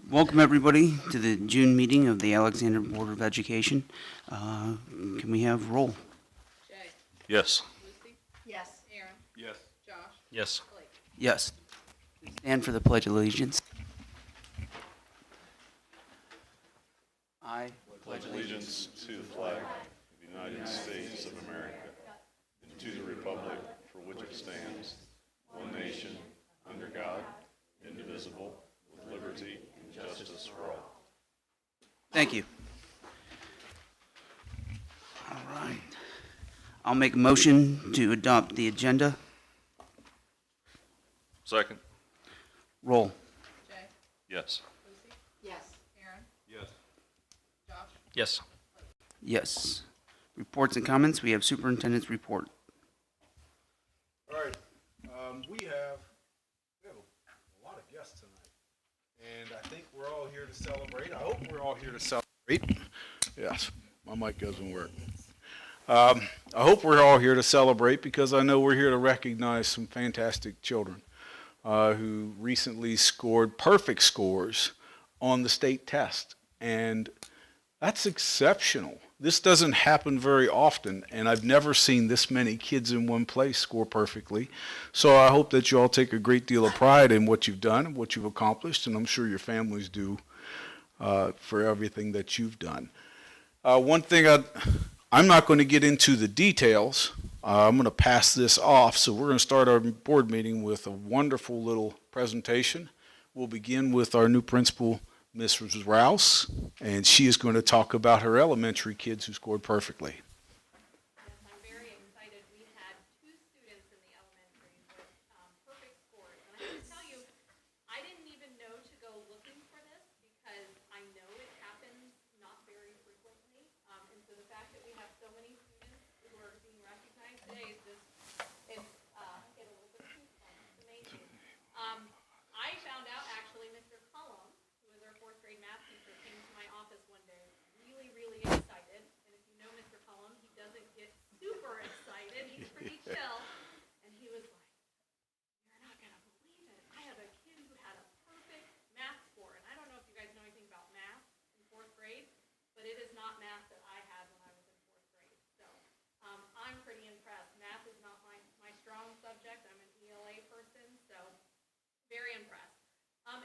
Welcome, everybody, to the June meeting of the Alexander Board of Education. Can we have roll? Jay. Yes. Lucy. Yes. Aaron. Yes. Josh. Yes. Blake. Yes. Stand for the Pledge of Allegiance. I Pledge allegiance to the flag of the United States of America and to the republic for which it stands, one nation, under God, indivisible, with liberty and justice for all. Thank you. All right. I'll make a motion to adopt the agenda. Second. Roll. Jay. Yes. Lucy. Yes. Aaron. Yes. Josh. Yes. Yes. Reports and comments. We have superintendent's report. All right, we have a lot of guests tonight, and I think we're all here to celebrate. I hope we're all here to celebrate. Yes, my mic doesn't work. I hope we're all here to celebrate because I know we're here to recognize some fantastic children who recently scored perfect scores on the state test, and that's exceptional. This doesn't happen very often, and I've never seen this many kids in one place score perfectly. So I hope that you all take a great deal of pride in what you've done and what you've accomplished, and I'm sure your families do for everything that you've done. One thing I'm not going to get into the details. I'm going to pass this off, so we're going to start our board meeting with a wonderful little presentation. We'll begin with our new principal, Mrs. Rouse, and she is going to talk about her elementary kids who scored perfectly. I'm very excited. We had two students in the elementary with perfect scores. And I have to tell you, I didn't even know to go looking for this because I know it happens not very frequently. And so the fact that we have so many students who are being recognized today is just, it's, get a little bit of goosebumps. It's amazing. I found out actually Mr. Cullum, who is our fourth grade math teacher, came to my office one day really, really excited. And if you know Mr. Cullum, he doesn't get super excited. He's pretty chill. And he was like, "You're not going to believe it. I have a kid who had a perfect math score." And I don't know if you guys know anything about math in fourth grade, but it is not math that I had when I was in fourth grade. So I'm pretty impressed. Math is not my strong subject. I'm an ELA person, so very impressed.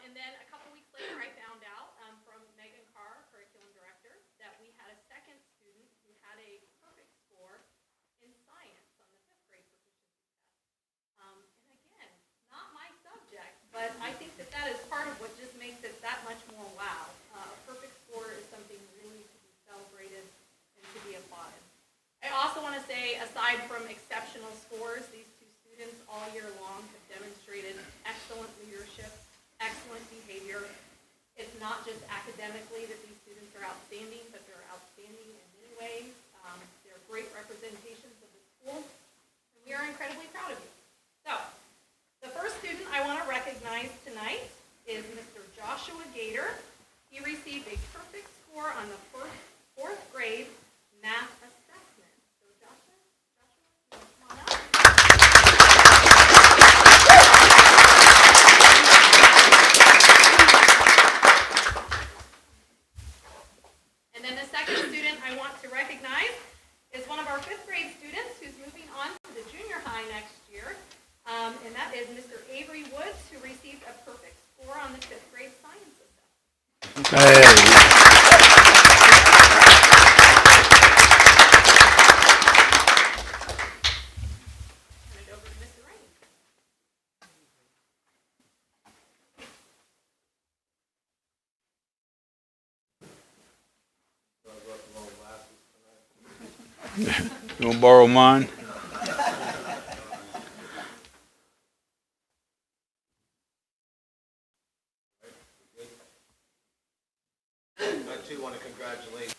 And then a couple weeks later, I found out from Megan Carr, curriculum director, that we had a second student who had a perfect score in science on the fifth grade proficiency test. And again, not my subject, but I think that that is part of what just makes it that much more wow. A perfect score is something really to be celebrated and to be applauded. I also want to say, aside from exceptional scores, these two students all year long have demonstrated excellent leadership, excellent behavior. It's not just academically that these students are outstanding, but they're outstanding in many ways. They're great representations of the school, and we are incredibly proud of you. So, the first student I want to recognize tonight is Mr. Joshua Gator. He received a perfect score on the fourth grade math assessment. So Joshua, come on up. And then the second student I want to recognize is one of our fifth grade students who's moving on to the junior high next year. And that is Mr. Avery Woods, who received a perfect score on the fifth grade science assessment. Turn it over to Mr. Rain. You want to borrow mine? I too want to congratulate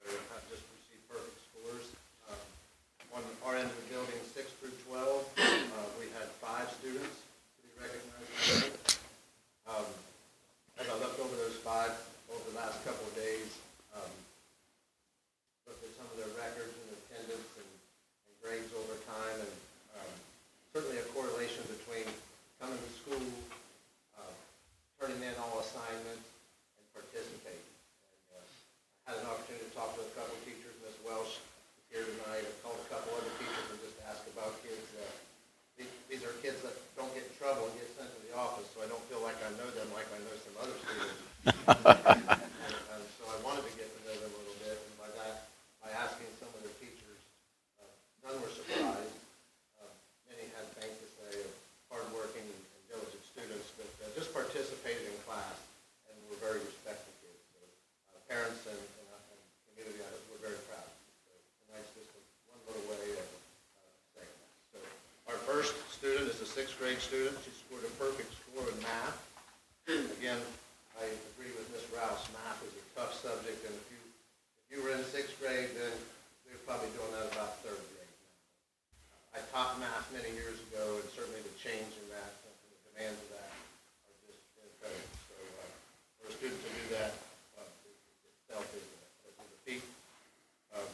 who have just received perfect scores. On our end of the building, 6 through 12, we had 5 students to be recognized today. As I looked over those 5 over the last couple of days, looked at some of their records and attendance and grades over time, and certainly a correlation between coming to school, turning in all And so I wanted to get to know them a little bit, and by that, by asking some of their teachers, none were surprised. Many had things to say of hardworking and diligent students that just participated in class and were very respectful kids. So parents and community, were very proud. So tonight's just one little way of saying that. So our first student is a 6th grade student. She scored a perfect score in math. Again, I agree with Ms. Rouse. Math is a tough subject, and if you were in 6th grade, then they're probably doing that about 3rd grade now. I taught math many years ago, and certainly the change in that and the demands of that are just incredible. So for a student to do that itself is a feat. This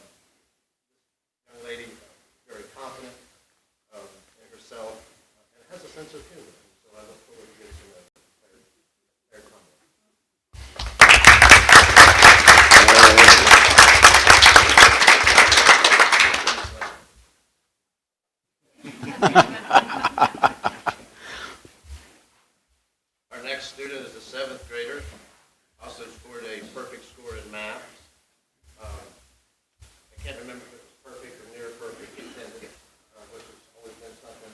young lady, very confident in herself, and has a sense of humor. So I look forward to getting to know their comment. Our next student is a 7th grader, also scored a perfect score in math. I can't remember if it was perfect or near perfect attendance, which has always been something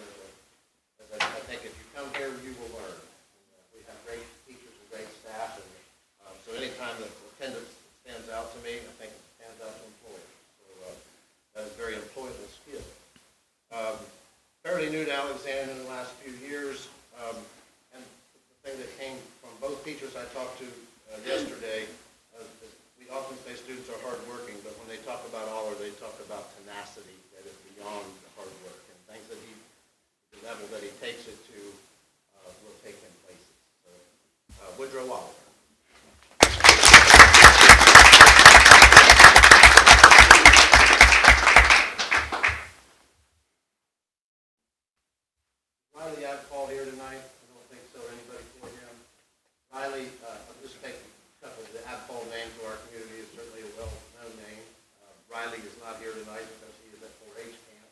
that I think if you come here, you will learn. We have great teachers and great staff, and so anytime that attendance stands out to me, I think it stands out to employers. So that is a very employable skill. Fairly new to Alexander in the last few years, and the thing that came from both teachers I talked to yesterday, is we often say students are hardworking, but when they talk about Aller, they talk about tenacity that is beyond the hard work, and things that the level that he takes it to will take him places. So, Woodrow Aller. Riley Adfall here tonight. I don't think so. Anybody for him? Riley, I'll just take a couple of the Adfall names to our community. Is certainly a well-known name. Riley is not here tonight because he is at 4-H camp,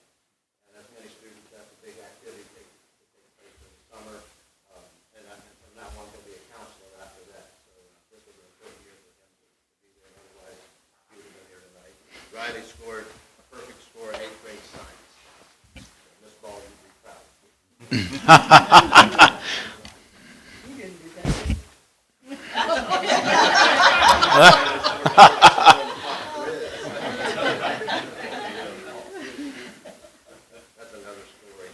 and as many students, that's a big activity that takes place in the summer. And from that one, he'll be a counselor after that. So this was an important year for him to be there. Otherwise, he would have been here tonight. Riley scored a perfect score in 8th grade science. Miss Ball, you'd be proud. That's another story.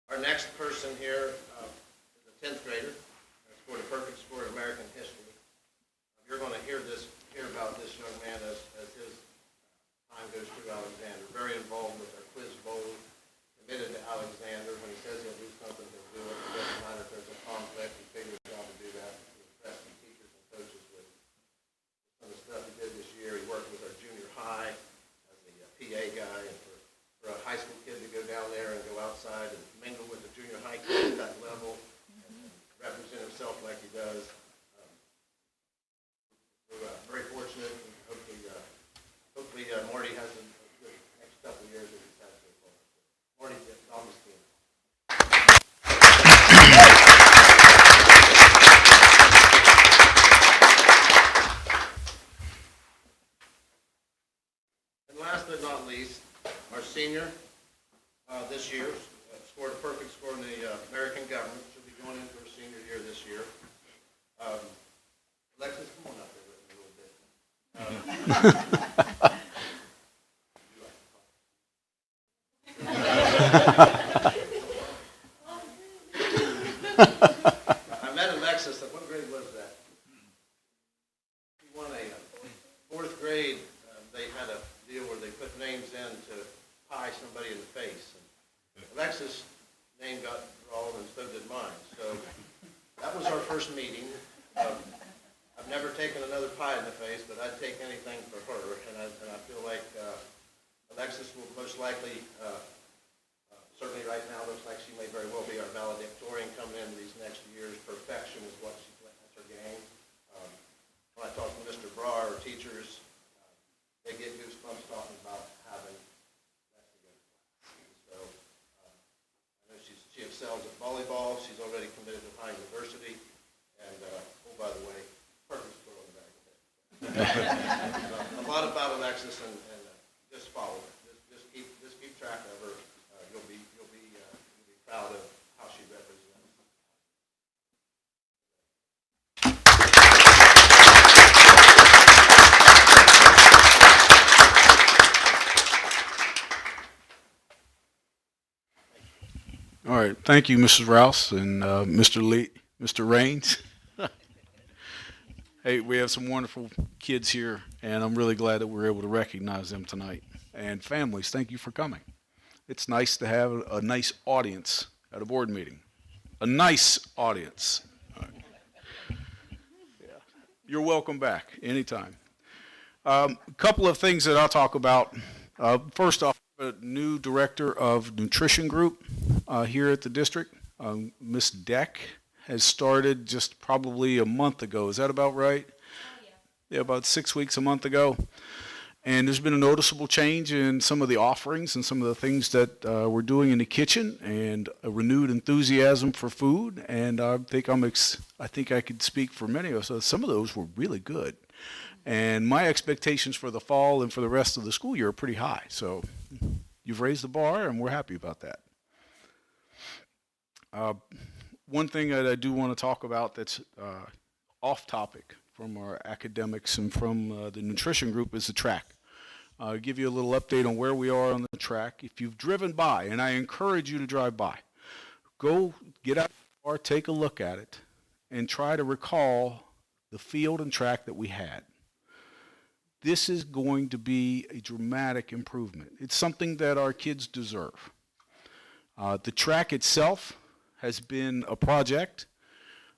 Our next person here is a 10th grader. Scored a perfect score in American history. You're going to hear about this young man as his time goes through Alexander. Very involved with our quiz bowl, committed to Alexander. When he says he'll do something, he'll do it. It doesn't matter if there's a conflict, he figures out how to do that. He impressed some teachers and coaches with some of the stuff he did this year. He worked with our junior high as the PA guy, and for a high school kid to go down there and go outside and mingle with the junior high kids at that level and represent himself like he does. We're very fortunate, and hopefully Marty has the next couple of years that he's had so far. Marty Augustine. And last but not least, our senior this year scored a perfect score in the American government. She'll be going into her senior year this year. Alexis, come on up there with me a little bit. I met Alexis. What grade was that? She won a 4th grade. They had a deal where they put names in to pie somebody in the face. And Alexis' name got drawn, and so did mine. So that was our first meeting. I've never taken another pie in the face, but I'd take anything for her, and I feel like Alexis will most likely, certainly right now, looks like she may very well be our valedictorian coming into these next years. Perfection is what that's her game. When I talk to Mr. Brar, or teachers, they get goosebumps talking about having that's a good class. So I know she excels at volleyball. She's already committed Mid High University. And, oh, by the way, perfect score on the back of it. A lot about Alexis, and just follow her. Just keep track of her. You'll be proud of how she represents. All right, thank you, Mrs. Rouse and Mr. Lee, Mr. Raines. Hey, we have some wonderful kids here, and I'm really glad that we're able to recognize them tonight. And families, thank you for coming. It's nice to have a nice audience at a board meeting. A nice audience. All right. Yeah. You're welcome back anytime. A couple of things that I'll talk about. First off, a new director of nutrition group here at the district. Ms. Deck has started just probably a month ago. Is that about right? Yeah, about 6 weeks, a month ago. And there's been a noticeable change in some of the offerings and some of the things that we're doing in the kitchen, and a renewed enthusiasm for food. And I think I could speak for many of us. Some of those were really good. And my expectations for the fall and for the rest of the school year are pretty high. So you've raised the bar, and we're happy about that. One thing that I do want to talk about that's off topic from our academics and from the nutrition group is the track. I'll give you a little update on where we are on the track. If you've driven by, and I encourage you to drive by, go get out of the car, take a look at it, and try to recall the field and track that we had. This is going to be a dramatic improvement. It's something that our kids deserve. The track itself has been a project.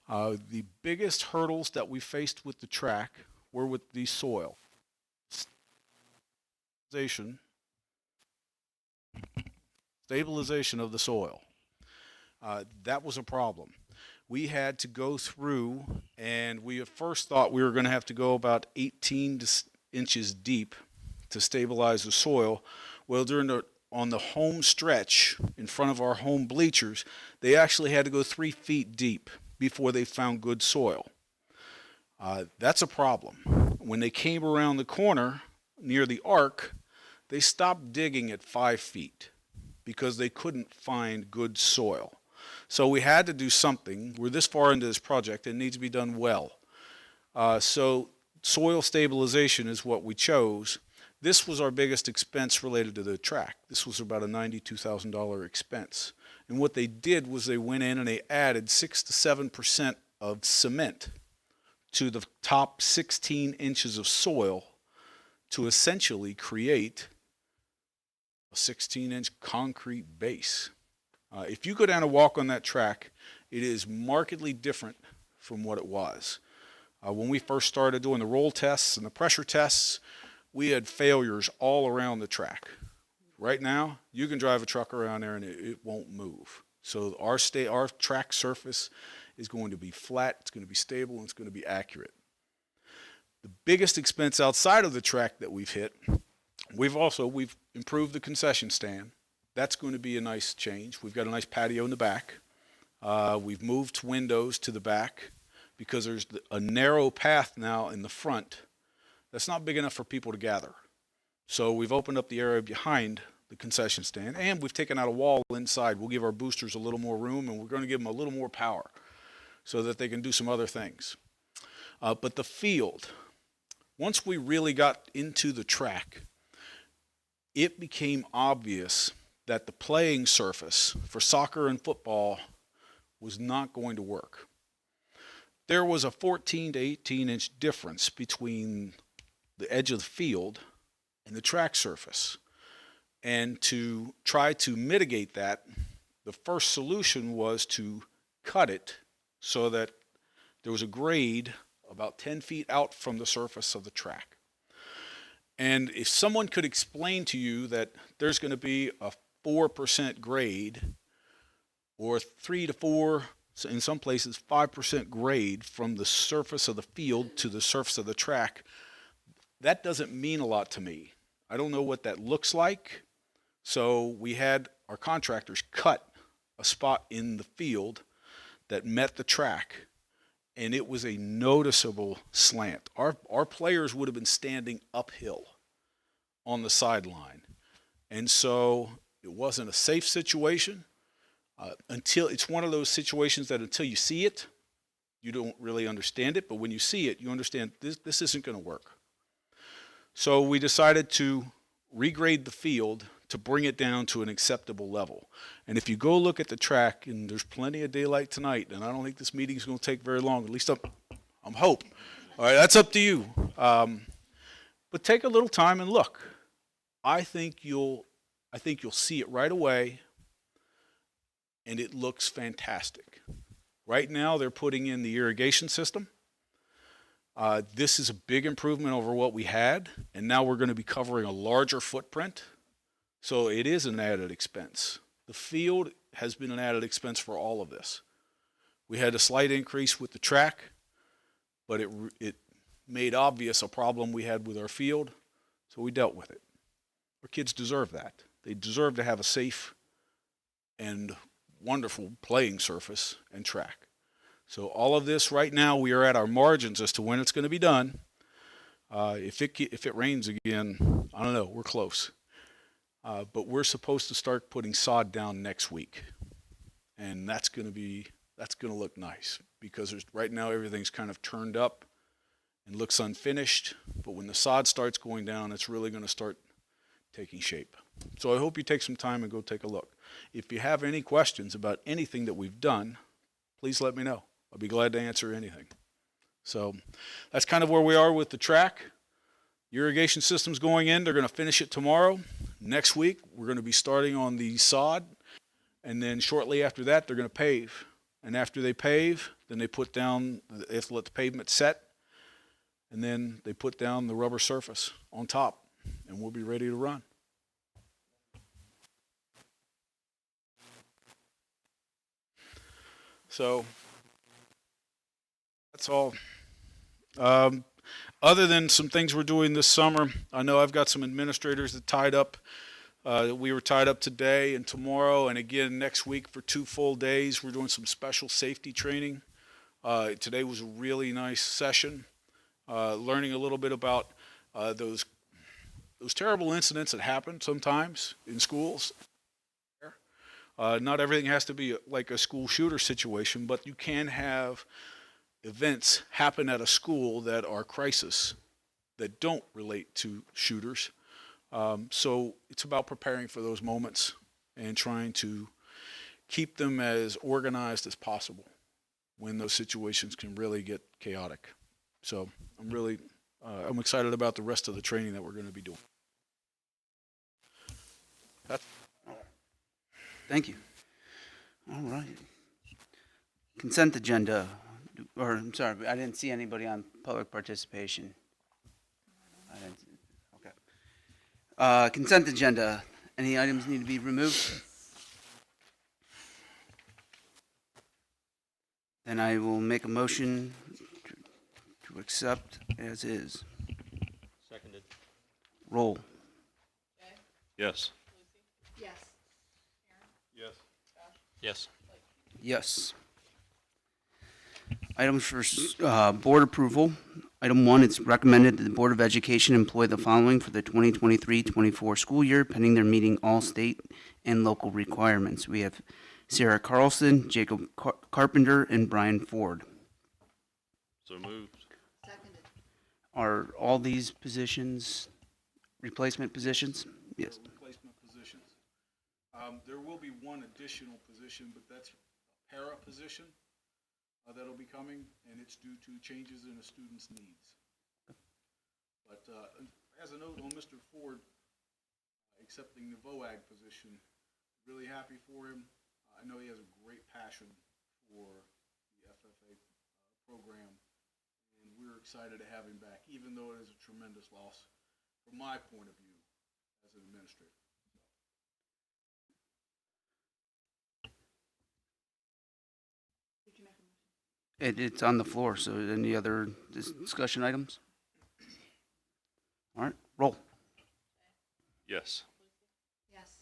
The biggest hurdles that we faced with the track were with the soil. Stabilization of the soil. That was a problem. We had to go through, and we at first thought we were going to have to go about 18 inches deep to stabilize the soil. Well, on the home stretch in front of our home bleachers, they actually had to go 3 feet deep before they found good soil. That's a problem. When they came around the corner near the arc, they stopped digging at 5 feet because they couldn't find good soil. So we had to do something. We're this far into this project, and it needs to be done well. So soil stabilization is what we chose. This was our biggest expense related to the track. This was about a $92,000 expense. And what they did was they went in and they added 6 to 7% of cement to the top 16 inches of soil to essentially create a 16-inch concrete base. If you go down and walk on that track, it is markedly different from what it was. When we first started doing the roll tests and the pressure tests, we had failures all around the track. Right now, you can drive a truck around there and it won't move. So our track surface is going to be flat, it's going to be stable, and it's going to be accurate. The biggest expense outside of the track that we've hit, we've improved the concession stand. That's going to be a nice change. We've got a nice patio in the back. We've moved windows to the back because there's a narrow path now in the front that's not big enough for people to gather. So we've opened up the area behind the concession stand, and we've taken out a wall inside. We'll give our boosters a little more room, and we're going to give them a little more power so that they can do some other things. But the field, once we really got into the track, it became obvious that the playing surface for soccer and football was not going to work. There was a 14 to 18-inch difference between the edge of the field and the track surface. And to try to mitigate that, the first solution was to cut it so that there was a grade about 10 feet out from the surface of the track. And if someone could explain to you that there's going to be a 4% grade, or 3 to 4, in some places 5% grade from the surface of the field to the surface of the track, that doesn't mean a lot to me. I don't know what that looks like. So we had our contractors cut a spot in the field that met the track, and it was a noticeable slant. Our players would have been standing uphill on the sideline. And so it wasn't a safe situation until it's one of those situations that until you see it, you don't really understand it. But when you see it, you understand this isn't going to work. So we decided to regrade the field to bring it down to an acceptable level. And if you go look at the track, and there's plenty of daylight tonight, and I don't think this meeting is going to take very long, at least I'm hoping. All right, that's up to you. But take a little time and look. I think you'll see it right away, and it looks fantastic. Right now, they're putting in the irrigation system. This is a big improvement over what we had, and now we're going to be covering a larger footprint. So it is an added expense. The field has been an added expense for all of this. We had a slight increase with the track, but it made obvious a problem we had with our field, so we dealt with it. Our kids deserve that. They deserve to have a safe and wonderful playing surface and track. So all of this right now, we are at our margins as to when it's going to be done. If it rains again, I don't know, we're close. But we're supposed to start putting sod down next week, and that's going to look nice because right now everything's kind of turned up and looks unfinished. But when the sod starts going down, it's really going to start taking shape. So I hope you take some time and go take a look. If you have any questions about anything that we've done, please let me know. I'll be glad to answer anything. So that's kind of where we are with the track. Irrigation system's going in. They're going to finish it tomorrow. Next week, we're going to be starting on the sod. And then shortly after that, they're going to pave. And after they pave, then they put down, they have to let the pavement set. And then they put down the rubber surface on top. And we'll be ready to run. So that's all. Other than some things we're doing this summer, I know I've got some administrators that tied up. We were tied up today and tomorrow, and again next week for 2 full days. We're doing some special safety training. Today was a really nice session, learning a little bit about those terrible incidents that happen sometimes in schools. Not everything has to be like a school shooter situation, but you can have events happen at a school that are crisis, that don't relate to shooters. So it's about preparing for those moments and trying to keep them as organized as possible when those situations can really get chaotic. So I'm excited about the rest of the training that we're going to be doing. Thank you. All right. Consent agenda, or I'm sorry, I didn't see anybody on public participation. Okay. Consent agenda, any items need to be removed? Then I will make a motion to accept as is. Seconded. Roll. Yes. Yes. Yes. Yes. Yes. Items for board approval. Item 1, it's recommended that the Board of Education employ the following for the 2023-24 school year, pending their meeting all state and local requirements. We have Sarah Carlson, Jacob Carpenter, and Brian Ford. So moved. Are all these positions replacement positions? Yes. Replacement positions. There will be one additional position, but that's a para position that'll be coming, and it's due to changes in a student's needs. But as a note on Mr. Ford accepting the VOAG position, really happy for him. I know he has a great passion for the FFA program, and we're excited to have him back, even though it is a tremendous loss from my point of view as an administrator. It's on the floor, so any other discussion items? All right, roll. Yes. Yes.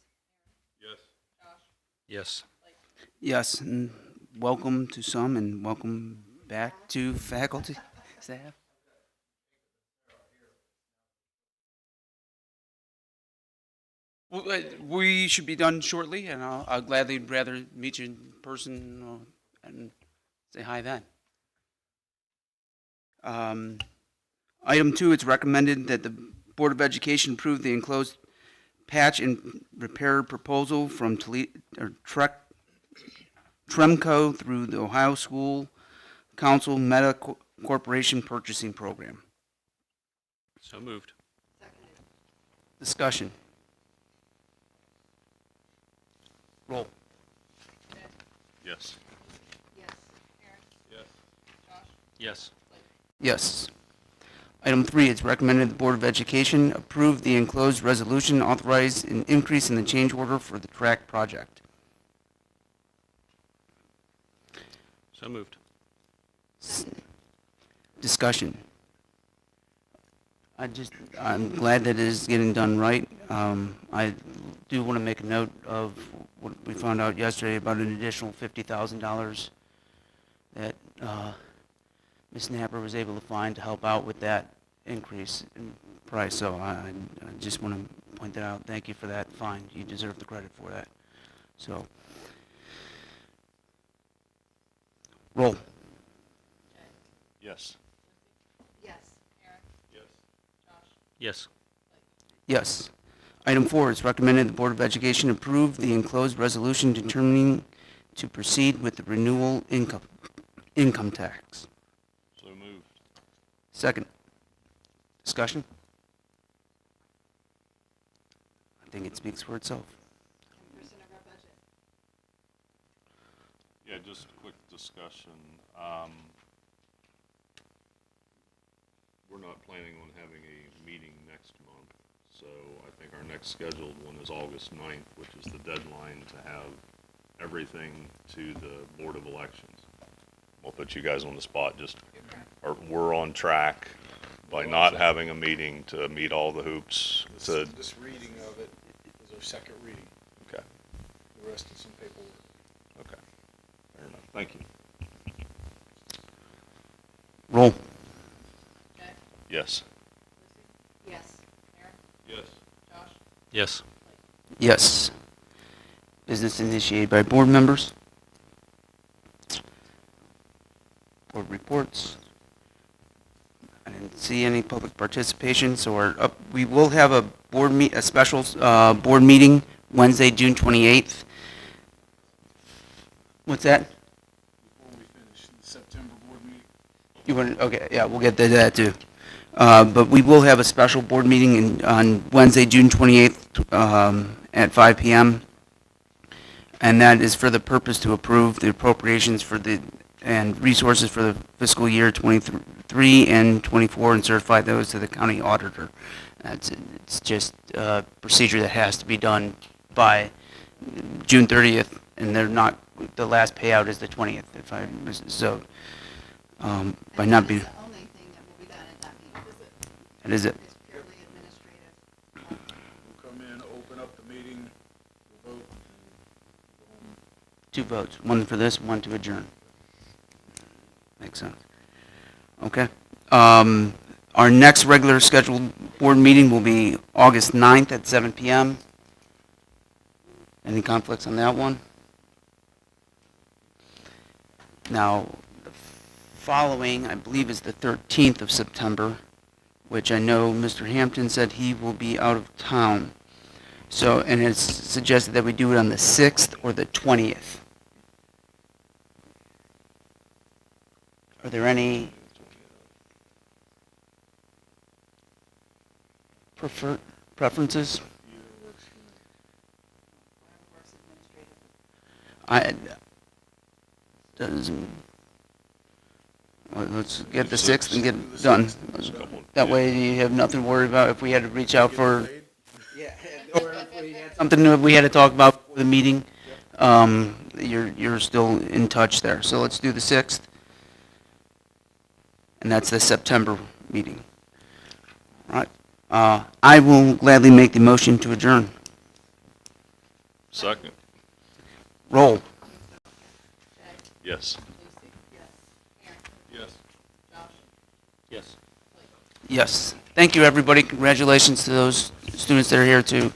Yes. Yes. Yes, and welcome to some and welcome back to faculty, staff. Well, we should be done shortly, and I'll gladly rather meet you in person and say hi then. Item 2, it's recommended that the Board of Education approve the enclosed patch and repair proposal from Tremco through the Ohio School Council Meta Corporation Purchasing Program. So moved. Discussion. Roll. Yes. Yes. Yes. Item 3, it's recommended the Board of Education approve the enclosed resolution authorize an increase in the change order for the track project. So moved. Discussion. I'm glad that it is getting done right. I do want to make a note of what we found out yesterday about an additional $50,000 that Ms. Napper was able to find to help out with that increase in price. So I just want to point that out. Thank you for that find. You deserve the credit for that. So, roll. Yes. Yes. Yes. Item 4, it's recommended the Board of Education approve the enclosed resolution determining to proceed with the renewal income tax. So moved. Second. Discussion? I think it speaks for itself. Yeah, just a quick discussion. We're not planning on having a meeting next month, so I think our next scheduled one is August 9th, which is the deadline to have everything to the Board of Elections. We'll put you guys on the spot, we're on track by not having a meeting to meet all the hoops. This reading of it is our second reading. Okay, The rest is some paperwork. okay, fair enough, thank you. Roll. Yes. Yes. Yes. Business initiated by board members. Board reports. I didn't see any public participation, so we will have a special board meeting Wednesday, June 28th. What's that? Before we finish the September board meeting. You want? Okay, yeah, we'll get to that too. But we will have a special board meeting on Wednesday, June 28th, at 5 p.m. And that is for the purpose to approve the appropriations and resources for the fiscal year 23 and 24 and certify those to the county auditor. It's just a procedure that has to be done by June 30th, and the last payout is the 20th, by not being. That's the only thing that will be done at that meeting. That is it. It's purely administrative. We'll come in, open up the meeting, we'll vote, and go home. 2 votes, one for this, one to adjourn. Makes sense. Okay. Our next regular scheduled board meeting will be August 9th at 7 p.m. Any conflicts on that one? Now, the following, I believe, is the 13th of September, which I know Mr. Hampton said he will be out of town. So, and it's suggested that we do it on the 6th or the 20th. Are there any preferences? Either works for me. Works administrative. Doesn't, well, let's get the Do 6th and get Do the it done. 6th. Couple- That yeah. way you have nothing to worry about if we had to reach out for Get Yeah, or if we had something that we had to talk about before the meeting. You're still in touch there. So let's do the 6th. And that's the September meeting. All right. I will gladly make the motion to adjourn. Second. Roll. Yes. Lucy? Yes. Aaron? Yes. Josh? Yes. Yes. Thank you, everybody. Congratulations to those students that are here too.